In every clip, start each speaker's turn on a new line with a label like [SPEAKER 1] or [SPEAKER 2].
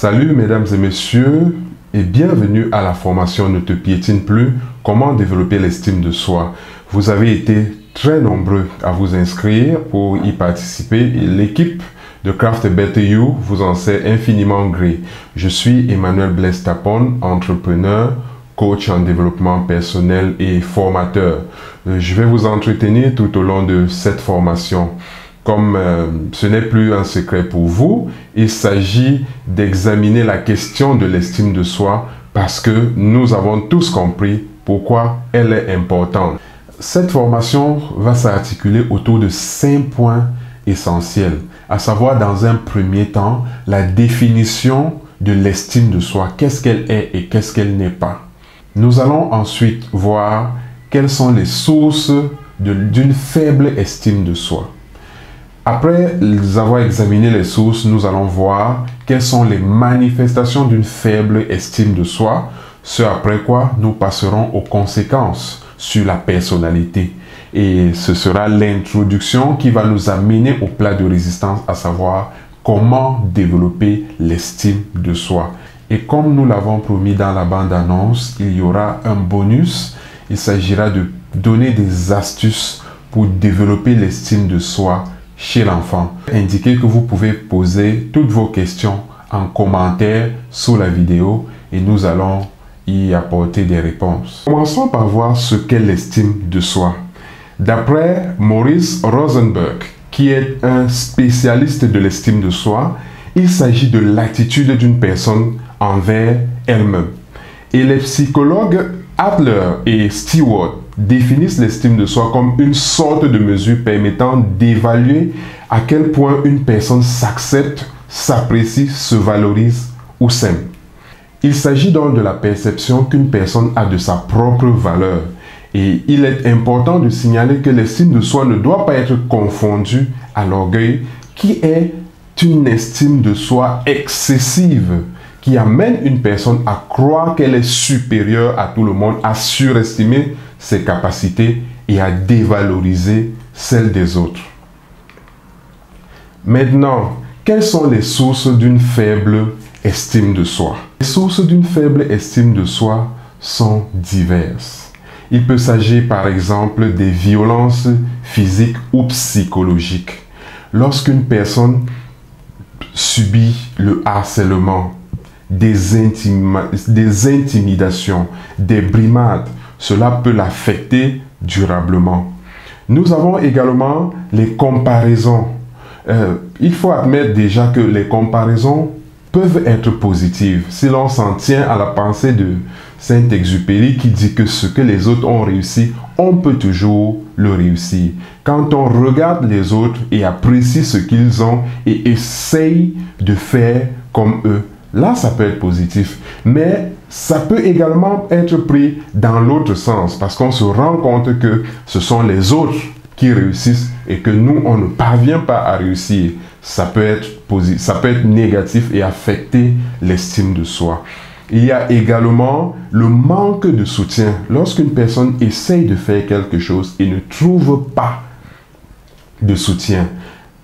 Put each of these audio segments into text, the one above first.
[SPEAKER 1] Salut mesdames et messieurs et bienvenue à la formation Ne te piétine plus, comment développer l'estime de soi. Vous avez été très nombreux à vous inscrire pour y participer et l'équipe de Craft a Better You vous en sait infiniment gré. Je suis Emmanuel Blaise Tapon, entrepreneur, coach en développement personnel et formateur. Je vais vous entretenir tout au long de cette formation. Comme ce n'est plus un secret pour vous, il s'agit d'examiner la question de l'estime de soi parce que nous avons tous compris pourquoi elle est importante. Cette formation va s'articuler autour de 5 points essentiels, à savoir dans un premier temps, la définition de l'estime de soi, qu'est-ce qu'elle est et qu'est-ce qu'elle n'est pas. Nous allons ensuite voir quelles sont les sources d'une faible estime de soi. Après avoir examiné les sources, nous allons voir quelles sont les manifestations d'une faible estime de soi, ce après quoi nous passerons aux conséquences sur la personnalité. Et ce sera l'introduction qui va nous amener au plat de résistance, à savoir comment développer l'estime de soi. Et comme nous l'avons promis dans la bande-annonce, il y aura un bonus. Il s'agira de donner des astuces pour développer l'estime de soi chez l'enfant. Indiquez que vous pouvez poser toutes vos questions en commentaire sous la vidéo et nous allons y apporter des réponses. Commençons par voir ce qu'est l'estime de soi. D'après Maurice Rosenberg, qui est un spécialiste de l'estime de soi, il s'agit de l'attitude d'une personne envers elle-même. Et les psychologues Adler et Stewart définissent l'estime de soi comme une sorte de mesure permettant d'évaluer à quel point une personne s'accepte, s'apprécie, se valorise ou s'aime. Il s'agit donc de la perception qu'une personne a de sa propre valeur. Et il est important de signaler que l'estime de soi ne doit pas être confondue à l'orgueil, qui est une estime de soi excessive, qui amène une personne à croire qu'elle est supérieure à tout le monde, à surestimer ses capacités et à dévaloriser celles des autres. Maintenant, quelles sont les sources d'une faible estime de soi? Les sources d'une faible estime de soi sont diverses. Il peut s'agir par exemple des violences physiques ou psychologiques. Lorsqu'une personne subit le harcèlement, des intimidations, des brimades, cela peut l'affecter durablement. Nous avons également les comparaisons. Il faut admettre déjà que les comparaisons peuvent être positives si l'on s'en tient à la pensée de Saint-Exupéry qui dit que ce que les autres ont réussi, on peut toujours le réussir. Quand on regarde les autres et apprécie ce qu'ils ont et essaye de faire comme eux, là, ça peut être positif, mais ça peut également être pris dans l'autre sens parce qu'on se rend compte que ce sont les autres qui réussissent et que nous, on ne parvient pas à réussir. Ça peut être négatif et affecter l'estime de soi. Il y a également le manque de soutien. Lorsqu'une personne essaye de faire quelque chose et ne trouve pas de soutien.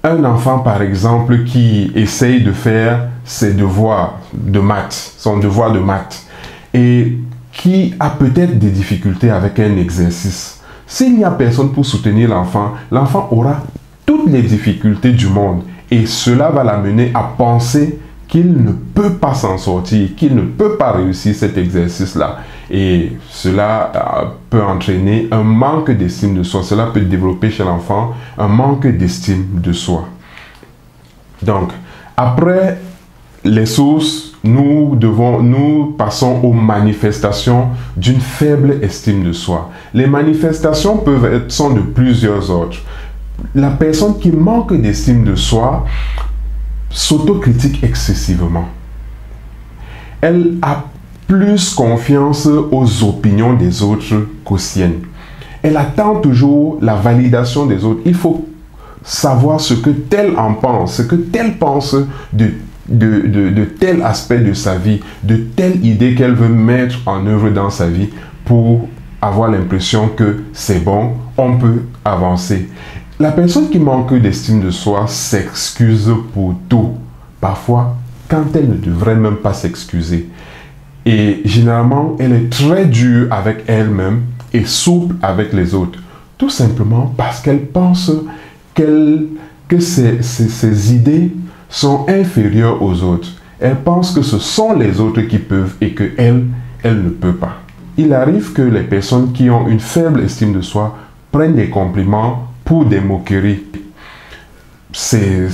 [SPEAKER 1] Un enfant, par exemple, qui essaye de faire ses devoirs de maths, son devoir de maths, et qui a peut-être des difficultés avec un exercice. S'il n'y a personne pour soutenir l'enfant, l'enfant aura toutes les difficultés du monde et cela va l'amener à penser qu'il ne peut pas s'en sortir, qu'il ne peut pas réussir cet exercice-là. Et cela peut entraîner un manque d'estime de soi. Cela peut développer chez l'enfant un manque d'estime de soi. Donc, après les sources, nous passons aux manifestations d'une faible estime de soi. Les manifestations sont de plusieurs ordres. La personne qui manque d'estime de soi s'autocritique excessivement. Elle a plus confiance aux opinions des autres qu'aux siennes. Elle attend toujours la validation des autres. Il faut savoir ce que tel en pense, ce que tel pense de tel aspect de sa vie, de telle idée qu'elle veut mettre en œuvre dans sa vie pour avoir l'impression que c'est bon, on peut avancer. La personne qui manque d'estime de soi s'excuse pour tout. Parfois, quand elle ne devrait même pas s'excuser. Et généralement, elle est très dure avec elle-même et souple avec les autres. Tout simplement parce qu'elle pense que ses idées sont inférieures aux autres. Elle pense que ce sont les autres qui peuvent et qu'elle ne peut pas. Il arrive que les personnes qui ont une faible estime de soi prennent des compliments pour des moqueries. C'est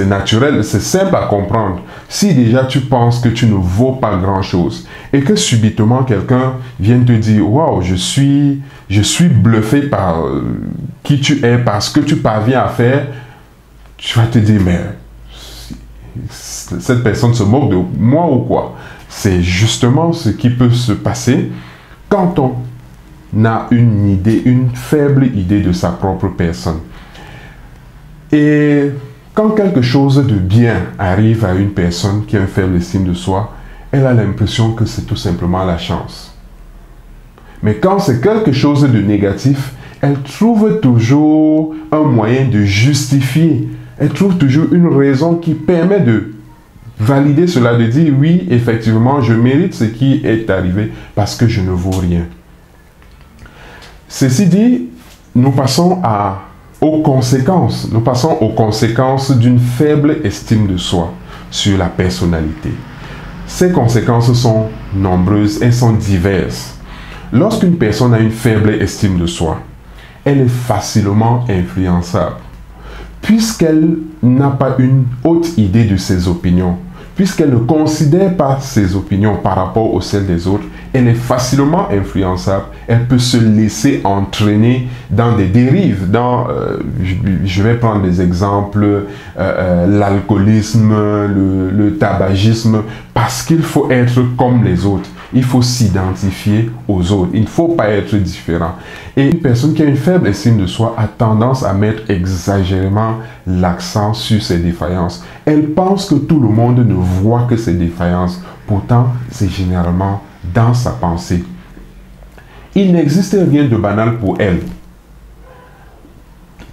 [SPEAKER 1] naturel, c'est simple à comprendre. Si déjà tu penses que tu ne vaux pas grand-chose et que subitement quelqu'un vient te dire « Waouh, je suis bluffé par qui tu es, par ce que tu parviens à faire », tu vas te dire « Mais cette personne se moque de moi ou quoi ?» C'est justement ce qui peut se passer quand on a une faible idée de sa propre personne. Et quand quelque chose de bien arrive à une personne qui a une faible estime de soi, elle a l'impression que c'est tout simplement la chance. Mais quand c'est quelque chose de négatif, elle trouve toujours un moyen de justifier. Elle trouve toujours une raison qui permet de valider cela, de dire oui, effectivement, je mérite ce qui est arrivé parce que je ne vaux rien. Ceci dit, nous passons aux conséquences d'une faible estime de soi sur la personnalité. Ces conséquences sont nombreuses, elles sont diverses. Lorsqu'une personne a une faible estime de soi, elle est facilement influençable, puisqu'elle n'a pas une haute idée de ses opinions, puisqu'elle ne considère pas ses opinions par rapport aux celles des autres, elle est facilement influençable. Elle peut se laisser entraîner dans des dérives. Je vais prendre des exemples, l'alcoolisme, le tabagisme, parce qu'il faut être comme les autres. Il faut s'identifier aux autres. Il ne faut pas être différent. Et une personne qui a une faible estime de soi a tendance à mettre exagérément l'accent sur ses défaillances. Elle pense que tout le monde ne voit que ses défaillances. Pourtant, c'est généralement dans sa pensée. Il n'existe rien de banal pour elle.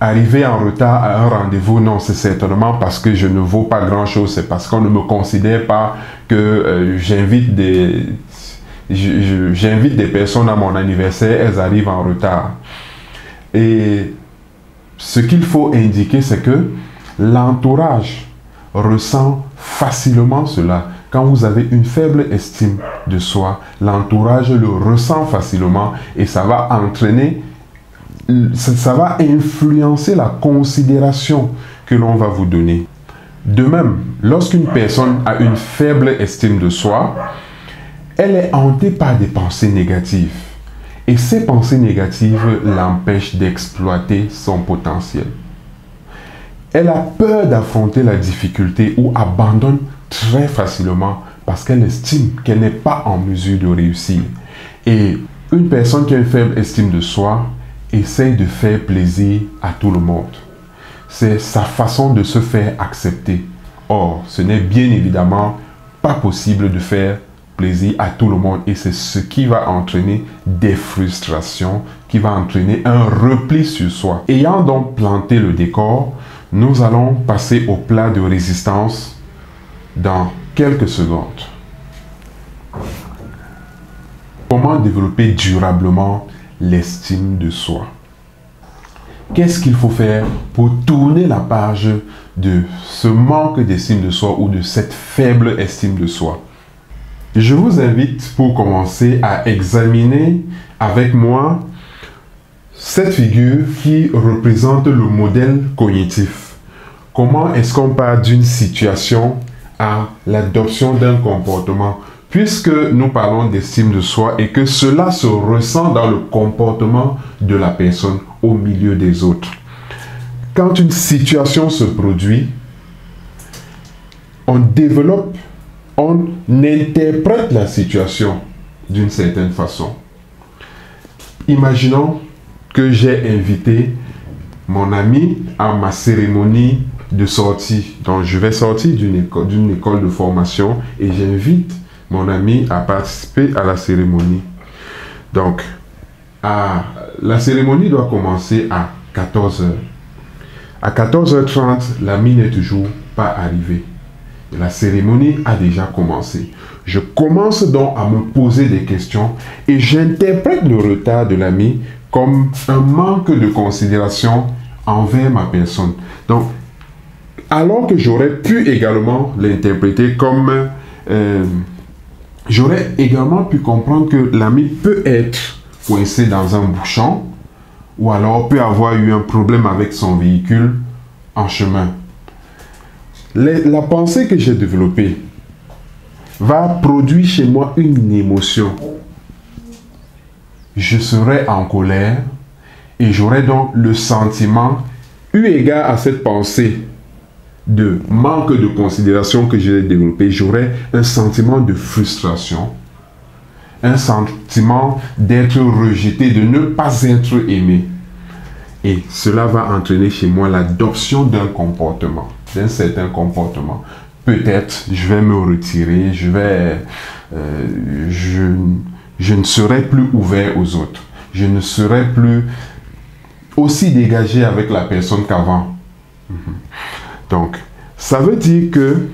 [SPEAKER 1] Arriver en retard à un rendez-vous, non, c'est certainement parce que je ne vaux pas grand-chose. C'est parce qu'on ne me considère pas que j'invite des personnes à mon anniversaire, elles arrivent en retard. Et ce qu'il faut indiquer, c'est que l'entourage ressent facilement cela. Quand vous avez une faible estime de soi, l'entourage le ressent facilement et ça va entraîner, ça va influencer la considération que l'on va vous donner. De même, lorsqu'une personne a une faible estime de soi, elle est hantée par des pensées négatives. Et ces pensées négatives l'empêchent d'exploiter son potentiel. Elle a peur d'affronter la difficulté ou abandonne très facilement parce qu'elle estime qu'elle n'est pas en mesure de réussir. Et une personne qui a une faible estime de soi essaye de faire plaisir à tout le monde. C'est sa façon de se faire accepter. Or, ce n'est bien évidemment pas possible de faire plaisir à tout le monde et c'est ce qui va entraîner des frustrations, qui va entraîner un repli sur soi. Ayant donc planté le décor, nous allons passer au plat de résistance dans quelques secondes. Comment développer durablement l'estime de soi? Qu'est-ce qu'il faut faire pour tourner la page de ce manque d'estime de soi ou de cette faible estime de soi? Je vous invite pour commencer à examiner avec moi cette figure qui représente le modèle cognitif. Comment est-ce qu'on part d'une situation à l'adoption d'un comportement? Puisque nous parlons d'estime de soi et que cela se ressent dans le comportement de la personne au milieu des autres. Quand une situation se produit, on interprète la situation d'une certaine façon. Imaginons que j'ai invité mon ami à ma cérémonie de sortie. Donc, je vais sortir d'une école de formation et j'invite mon ami à participer à la cérémonie. Donc, la cérémonie doit commencer à 14h. À 14h30, l'ami n'est toujours pas arrivé. La cérémonie a déjà commencé. Je commence donc à me poser des questions et j'interprète le retard de l'ami comme un manque de considération envers ma personne. Donc, alors que j'aurais pu également l'interpréter comme... j'aurais également pu comprendre que l'ami peut être coincé dans un bouchon ou alors peut avoir eu un problème avec son véhicule en chemin. La pensée que j'ai développée va produire chez moi une émotion. Je serai en colère et j'aurai donc le sentiment, eu égard à cette pensée de manque de considération que j'ai développé, j'aurai un sentiment de frustration, un sentiment d'être rejeté, de ne pas être aimé. Et cela va entraîner chez moi l'adoption d'un comportement, d'un certain comportement. Peut-être je vais me retirer, je ne serai plus ouvert aux autres. Je ne serai plus aussi dégagé avec la personne qu'avant. Donc, ça veut dire que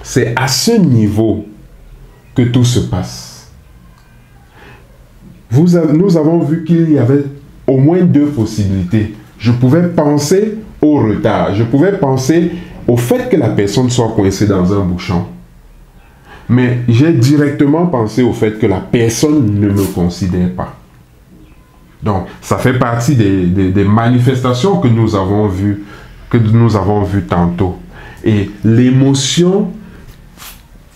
[SPEAKER 1] c'est à ce niveau que tout se passe. Nous avons vu qu'il y avait au moins deux possibilités. Je pouvais penser au retard. Je pouvais penser au fait que la personne soit coincée dans un bouchon. Mais j'ai directement pensé au fait que la personne ne me considère pas. Donc, ça fait partie des manifestations que nous avons vues tantôt. Et l'émotion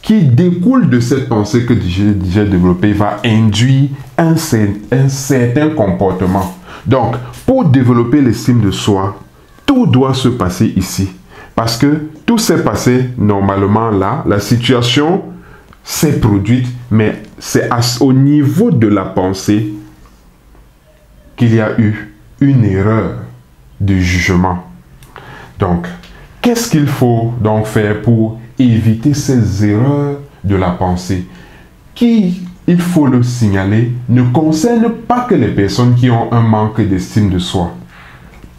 [SPEAKER 1] qui découle de cette pensée que j'ai développée va induire un certain comportement. Donc, pour développer l'estime de soi, tout doit se passer ici. Parce que tout s'est passé normalement là, la situation s'est produite, mais c'est au niveau de la pensée qu'il y a eu une erreur de jugement. Donc, qu'est-ce qu'il faut donc faire pour éviter ces erreurs de la pensée qui, il faut le signaler, ne concernent pas que les personnes qui ont un manque d'estime de soi.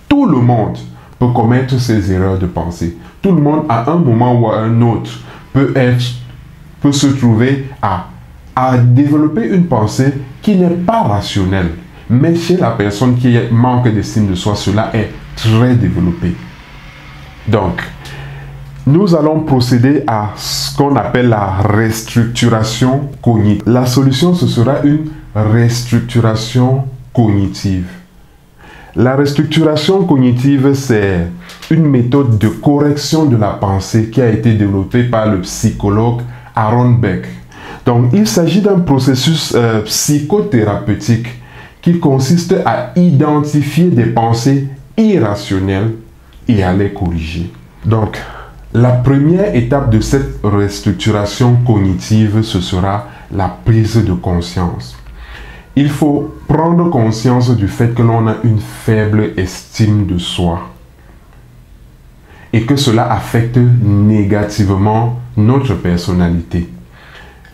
[SPEAKER 1] Tout le monde peut commettre ces erreurs de pensée. Tout le monde, à un moment ou à un autre, peut se trouver à développer une pensée qui n'est pas rationnelle. Mais chez la personne qui manque d'estime de soi, cela est très développé. Donc, nous allons procéder à ce qu'on appelle la restructuration cognitive. La solution, ce sera une restructuration cognitive. La restructuration cognitive, c'est une méthode de correction de la pensée qui a été développée par le psychologue Aaron Beck. Donc, il s'agit d'un processus psychothérapeutique qui consiste à identifier des pensées irrationnelles et à les corriger. Donc, la première étape de cette restructuration cognitive, ce sera la prise de conscience. Il faut prendre conscience du fait que l'on a une faible estime de soi et que cela affecte négativement notre personnalité.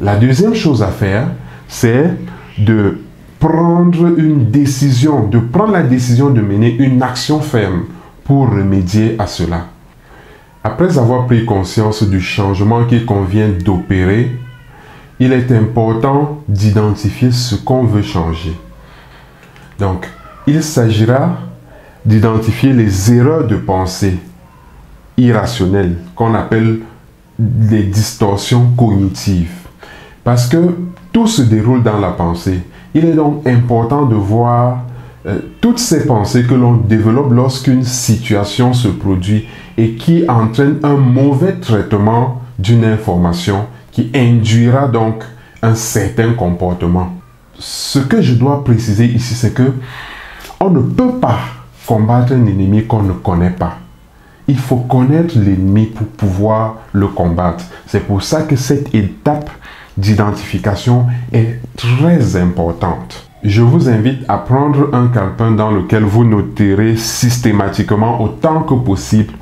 [SPEAKER 1] La deuxième chose à faire, c'est de prendre une décision, de prendre la décision de mener une action ferme pour remédier à cela. Après avoir pris conscience du changement qu'il convient d'opérer, il est important d'identifier ce qu'on veut changer. Donc, il s'agira d'identifier les erreurs de pensée irrationnelles qu'on appelle les distorsions cognitives. Parce que tout se déroule dans la pensée. Il est donc important de voir toutes ces pensées que l'on développe lorsqu'une situation se produit et qui entraîne un mauvais traitement d'une information qui induira donc un certain comportement. Ce que je dois préciser ici, c'est que on ne peut pas combattre un ennemi qu'on ne connaît pas. Il faut connaître l'ennemi pour pouvoir le combattre. C'est pour ça que cette étape d'identification est très importante. Je vous invite à prendre un calepin dans lequel vous noterez systématiquement autant que possible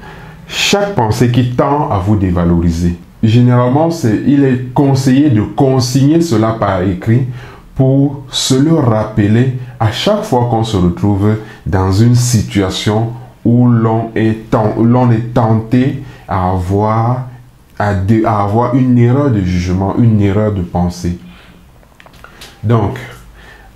[SPEAKER 1] chaque pensée qui tend à vous dévaloriser. Généralement, il est conseillé de consigner cela par écrit pour se le rappeler à chaque fois qu'on se retrouve dans une situation où l'on est tenté à à avoir une erreur de jugement, une erreur de pensée. Donc,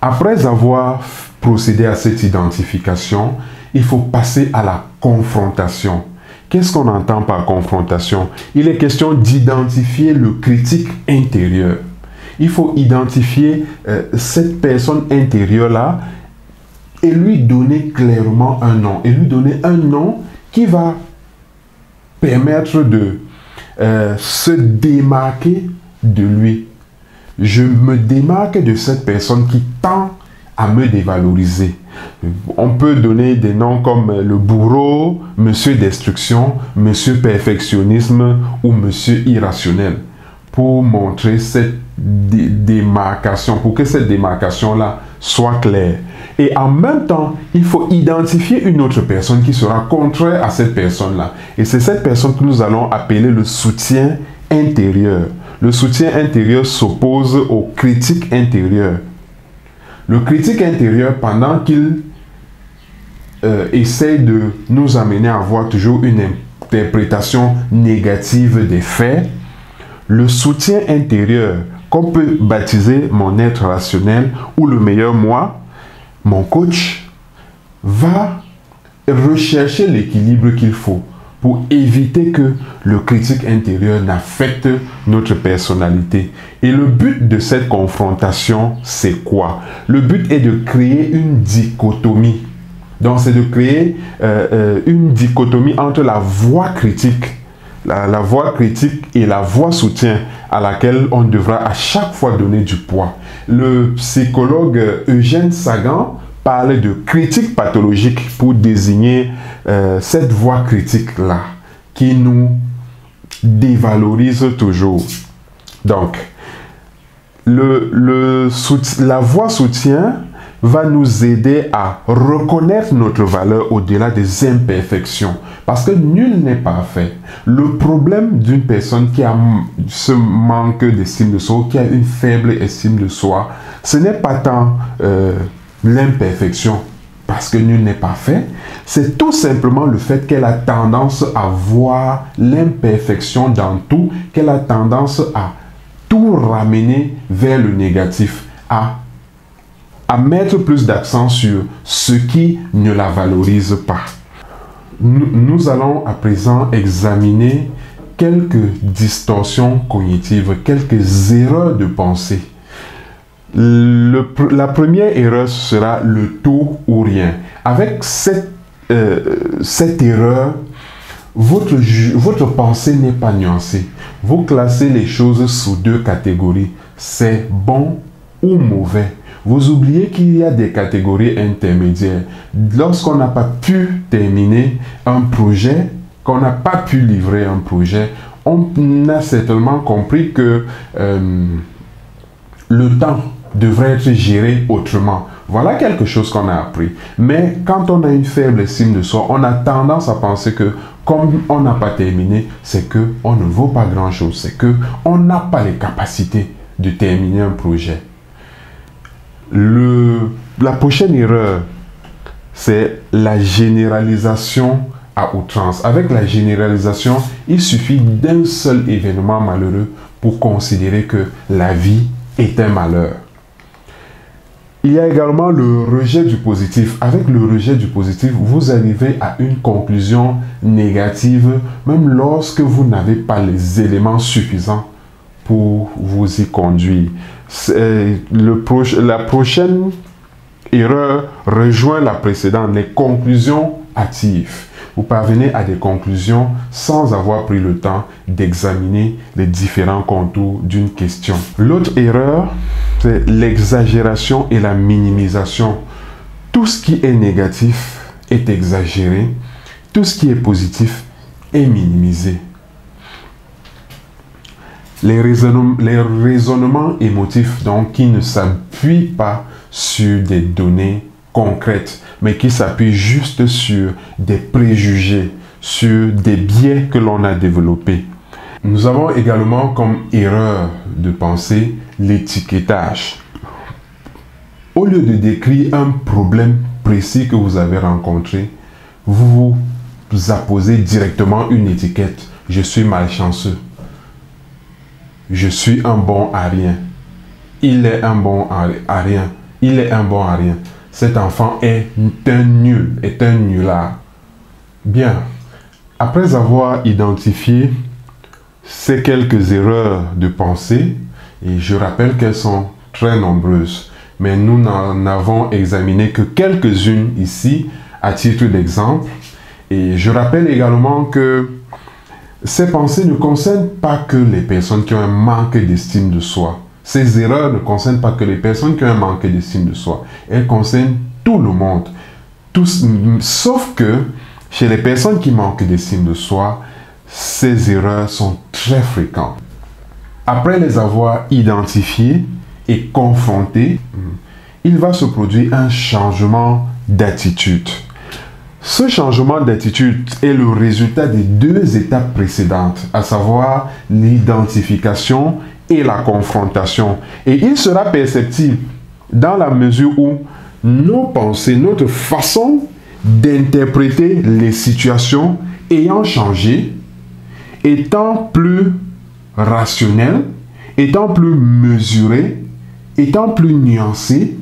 [SPEAKER 1] après avoir procédé à cette identification, il faut passer à la confrontation. Qu'est-ce qu'on entend par confrontation? Il est question d'identifier le critique intérieur. Il faut identifier cette personne intérieure-là et lui donner clairement un nom. Et lui donner un nom qui va permettre de se démarquer de lui. Je me démarque de cette personne qui tend à me dévaloriser. On peut donner des noms comme le bourreau, monsieur destruction, monsieur perfectionnisme ou monsieur irrationnel pour montrer cette démarcation, pour que cette démarcation-là soit claire. Et en même temps, il faut identifier une autre personne qui sera contraire à cette personne-là. Et c'est cette personne que nous allons appeler le soutien intérieur. Le soutien intérieur s'oppose au critique intérieur. Le critique intérieur, pendant qu'il essaye de nous amener à avoir toujours une interprétation négative des faits, le soutien intérieur, qu'on peut baptiser mon être rationnel ou le meilleur moi, mon coach, va rechercher l'équilibre qu'il faut pour éviter que le critique intérieur n'affecte notre personnalité. Et le but de cette confrontation, c'est quoi? Le but est de créer une dichotomie. Donc, c'est de créer une dichotomie entre la voix critique, la voix critique et la voix soutien à laquelle on devra à chaque fois donner du poids. Le psychologue Eugène Sagan parle de critique pathologique pour désigner cette voix critique-là qui nous dévalorise toujours. Donc, la voix soutien va nous aider à reconnaître notre valeur au-delà des imperfections. Parce que nul n'est parfait. Le problème d'une personne qui a ce manque d'estime de soi, qui a une faible estime de soi, ce n'est pas tant l'imperfection, parce que nul n'est parfait, c'est tout simplement le fait qu'elle a tendance à voir l'imperfection dans tout, qu'elle a tendance à tout ramener vers le négatif, à mettre plus d'accent sur ce qui ne la valorise pas. Nous allons à présent examiner quelques distorsions cognitives, quelques erreurs de pensée. La première erreur sera le tout ou rien. Avec cette erreur, votre pensée n'est pas nuancée. Vous classez les choses sous deux catégories. C'est bon ou mauvais. Vous oubliez qu'il y a des catégories intermédiaires. Lorsqu'on n'a pas pu terminer un projet, qu'on n'a pas pu livrer un projet, on a certainement compris que le temps devrait être géré autrement. Voilà quelque chose qu'on a appris. Mais quand on a une faible estime de soi, on a tendance à penser que comme on n'a pas terminé, c'est qu'on ne vaut pas grand-chose. C'est qu'on n'a pas les capacités de terminer un projet. La prochaine erreur, c'est la généralisation à outrance. Avec la généralisation, il suffit d'un seul événement malheureux pour considérer que la vie est un malheur. Il y a également le rejet du positif. Avec le rejet du positif, vous arrivez à une conclusion négative, même lorsque vous n'avez pas les éléments suffisants pour vous y conduire. La prochaine erreur rejoint la précédente, les conclusions hâtives. Vous parvenez à des conclusions sans avoir pris le temps d'examiner les différents contours d'une question. L'autre erreur, c'est l'exagération et la minimisation. Tout ce qui est négatif est exagéré, tout ce qui est positif est minimisé. Les raisonnements émotifs, donc, qui ne s'appuient pas sur des données concrètes, mais qui s'appuient juste sur des préjugés, sur des biais que l'on a développés. Nous avons également comme erreur de pensée l'étiquetage. Au lieu de décrire un problème précis que vous avez rencontré, vous apposez directement une étiquette. Je suis malchanceux. je suis un bon à rien. Il est un bon à rien. Il est un bon à rien. Cet enfant est un nul, est un nulard. Bien. Après avoir identifié ces quelques erreurs de pensée, et je rappelle qu'elles sont très nombreuses, mais nous n'en avons examiné que quelques-unes ici à titre d'exemple. Et je rappelle également que ces pensées ne concernent pas que les personnes qui ont un manque d'estime de soi. Ces erreurs ne concernent pas que les personnes qui ont un manque d'estime de soi. Elles concernent tout le monde. Tous, sauf que chez les personnes qui manquent d'estime de soi, ces erreurs sont très fréquentes. Après les avoir identifiées et confrontées, il va se produire un changement d'attitude. Ce changement d'attitude est le résultat des deux étapes précédentes, à savoir l'identification et la confrontation. Et il sera perceptible dans la mesure où nos pensées, notre façon d'interpréter les situations ayant changé, étant plus rationnelle, étant plus mesurée, étant plus nuancée,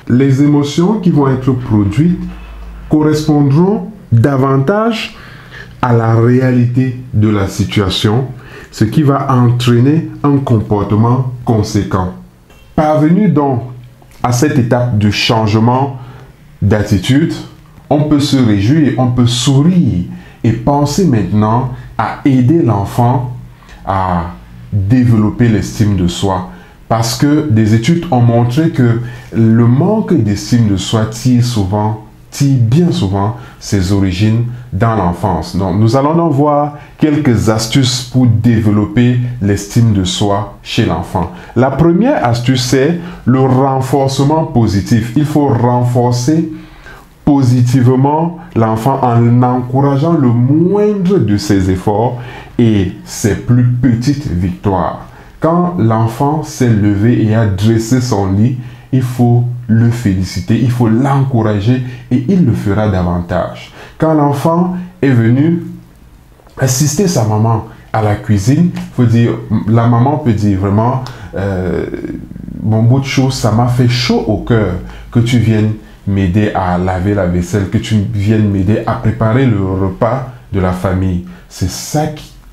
[SPEAKER 1] les émotions qui vont être produites correspondront davantage à la réalité de la situation, ce qui va entraîner un comportement conséquent. Parvenu donc à cette étape de changement d'attitude, on peut se réjouir, on peut sourire et penser maintenant à aider l'enfant à développer l'estime de soi. Parce que des études ont montré que le manque d'estime de soi tire bien souvent ses origines dans l'enfance. Donc, nous allons donc voir quelques astuces pour développer l'estime de soi chez l'enfant. La première astuce, c'est le renforcement positif. Il faut renforcer positivement l'enfant en encourageant le moindre de ses efforts et ses plus petites victoires. Quand l'enfant s'est levé et a dressé son lit, il faut le féliciter, il faut l'encourager et il le fera davantage. Quand l'enfant est venu assister sa maman à la cuisine, la maman peut dire vraiment, mon bout de chose, ça m'a fait chaud au cœur que tu viennes m'aider à laver la vaisselle, que tu viennes m'aider à préparer le repas de la famille. C'est ça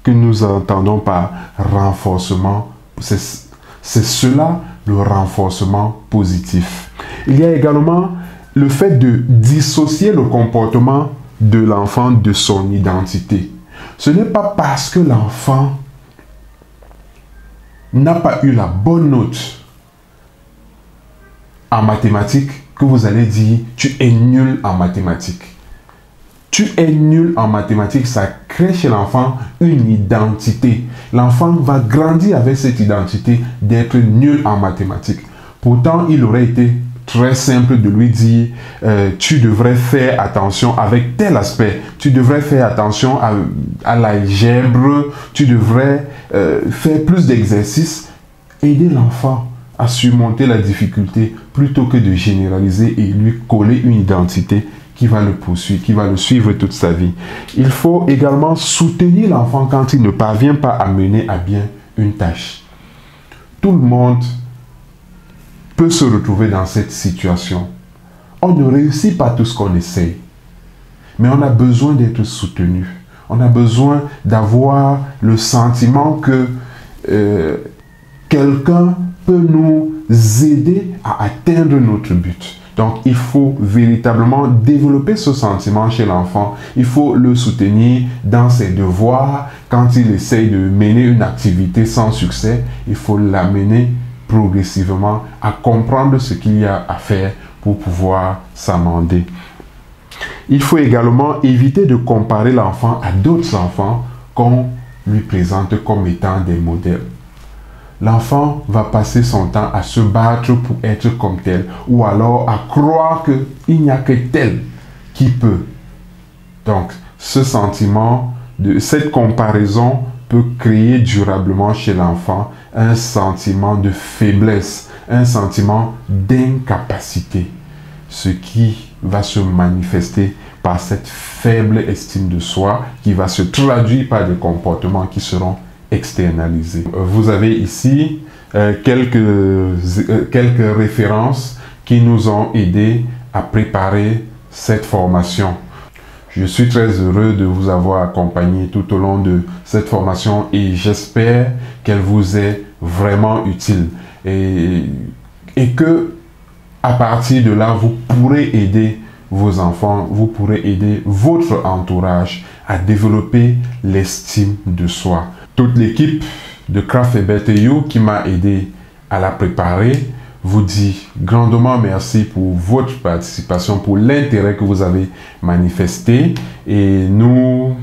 [SPEAKER 1] que nous entendons par renforcement. C'est cela le renforcement positif. Il y a également le fait de dissocier le comportement de l'enfant de son identité. Ce n'est pas parce que l'enfant n'a pas eu la bonne note en mathématiques que vous allez dire tu es nul en mathématiques. Tu es nul en mathématiques, ça crée chez l'enfant une identité. L'enfant va grandir avec cette identité d'être nul en mathématiques. Pourtant, il aurait été très simple de lui dire tu devrais faire attention avec tel aspect. Tu devrais faire attention à l'algèbre. Tu devrais faire plus d'exercices. Aider l'enfant à surmonter la difficulté plutôt que de généraliser et lui coller une identité qui va le poursuivre, qui va le suivre toute sa vie. Il faut également soutenir l'enfant quand il ne parvient pas à mener à bien une tâche. Tout le monde peut se retrouver dans cette situation. On ne réussit pas tout ce qu'on essaye, mais on a besoin d'être soutenu. On a besoin d'avoir le sentiment que quelqu'un peut nous aider à atteindre notre but. Donc, il faut véritablement développer ce sentiment chez l'enfant. Il faut le soutenir dans ses devoirs. Quand il essaye de mener une activité sans succès, il faut l'amener progressivement à comprendre ce qu'il y a à faire pour pouvoir s'amender. Il faut également éviter de comparer l'enfant à d'autres enfants qu'on lui présente comme étant des modèles. L'enfant va passer son temps à se battre pour être comme tel, ou alors à croire qu'il n'y a que tel qui peut. Donc, ce sentiment, cette comparaison peut créer durablement chez l'enfant un sentiment de faiblesse, un sentiment d'incapacité, ce qui va se manifester par cette faible estime de soi qui va se traduire par des comportements qui seront externaliser. Vous avez ici quelques références qui nous ont aidés à préparer cette formation. Je suis très heureux de vous avoir accompagné tout au long de cette formation et j'espère qu'elle vous est vraiment utile et que à partir de là, vous pourrez aider vos enfants, vous pourrez aider votre entourage à développer l'estime de soi. Toute l'équipe de Craft a Better You qui m'a aidé à la préparer vous dit grandement merci pour votre participation, pour l'intérêt que vous avez manifesté et nous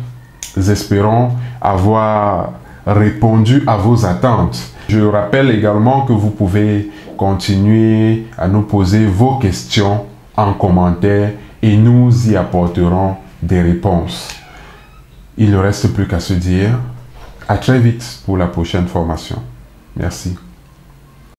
[SPEAKER 1] espérons avoir répondu à vos attentes. Je rappelle également que vous pouvez continuer à nous poser vos questions en commentaire et nous y apporterons des réponses. Il ne reste plus qu'à se dire à très vite pour la prochaine formation. Merci.